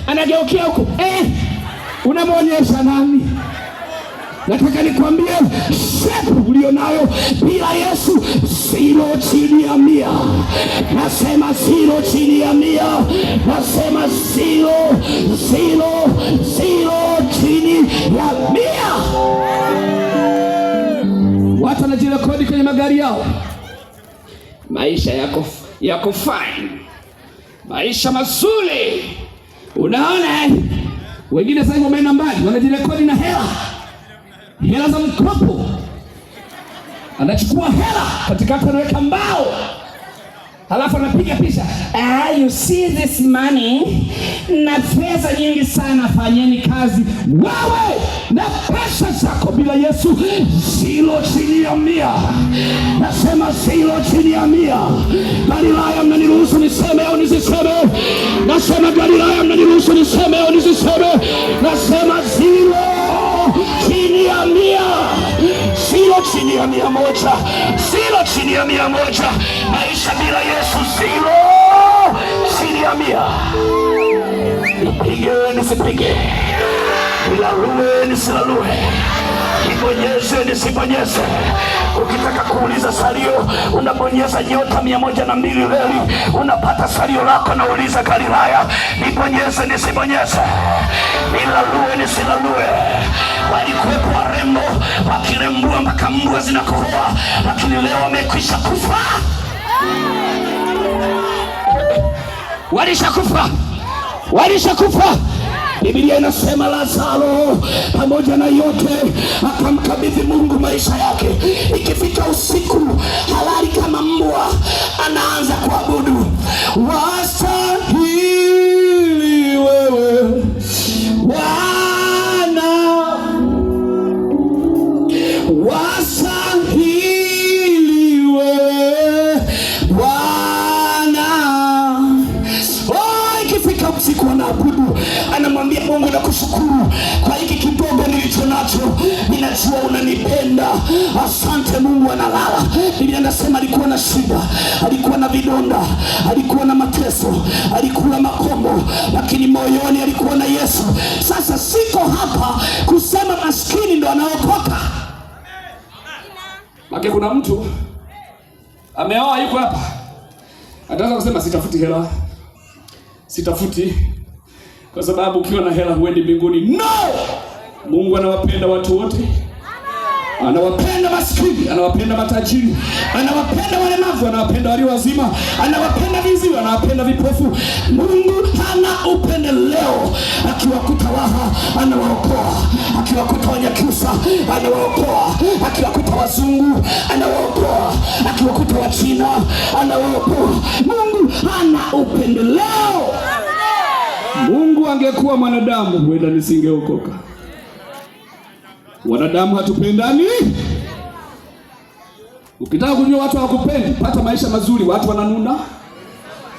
anageukia huko. Unamwonyesha nani? Nataka nikwambie, shepu ulionayo bila Yesu zero chini ya 100. Nasema zero chini ya 100. Nasema zero chini ya 100. Watu wanajirekodi kwenye magari yao, maisha yako fine, maisha mazuri. Unaona wengine sasa wameenda mbali, wanajirekodi na hela za mkopo. Anachukua hela katikati, anaweka mbao, halafu anapiga picha. You see this money, na pesa nyingi sana, fanyeni kazi. Wewe na pesa zako bila Yesu zero chini ya 100. Nasema zero chini ya 100. Galilaya, mnaniruhusu niseme au nisiseme? Nasema Galilaya, mnaniruhusu niseme au nisiseme? Nasema zero chini ya 100. Zero chini ya 100. Zero chini ya 100. Maisha bila Yesu zero chini ya 100. Nipige nisipige, nilalue nisilalue, nibonyeze nisibonyeze. Ukitaka kuuliza salio, unabonyeza nyota 102 reli, unapata salio lako. Na uliza Galilaya, nibonyeze nisibonyeze, nilalue nisilalue. Walikuwepo warembo wakirembua mpaka mbwa zinakohoa, lakini leo wamekwisha kufa. Walishakufa. Biblia inasema Lazaro pamoja na yote akamkabidhi Mungu maisha yake. Ikifika usiku, halali kama mbwa, anaanza kuabudu. Wastahili wewe Bwana, wastahili wewe Bwana. Ikifika usiku anaabudu, anamwambia Mungu, nakushukuru kwa hiki kidogo nilicho nacho, ninajua unanipenda. Asante Mungu. Analala. Biblia inasema alikuwa na shida, alikuwa na vidonda, alikuwa na mateso, alikuwa makombo, lakini moyoni alikuwa na Yesu. Sasa siko hapa kusema maskini ndo anaokoka. Maki kuna mtu ameoa yuko hapa, ataanza kusema sitafuti hela, sitafuti, kwa sababu ukiwa na hela huendi mbinguni. No! Mungu anawapenda watu wote. Anawapenda maskini, anawapenda matajiri, anawapenda walemavu, anawapenda walio wazima, anawapenda viziwi, anawapenda vipofu. Mungu hana upendeleo. Akiwakuta Waha anawaokoa, akiwakuta Wanyakyusa anawaokoa, akiwakuta wazungu anawaokoa, akiwakuta Wachina anawaokoa. Mungu hana upendeleo. Mungu angekuwa mwanadamu, huenda nisingeokoka. Wanadamu hatupendani. Ukitaka kujua watu hawakupendi, pata maisha mazuri. Watu wananuna,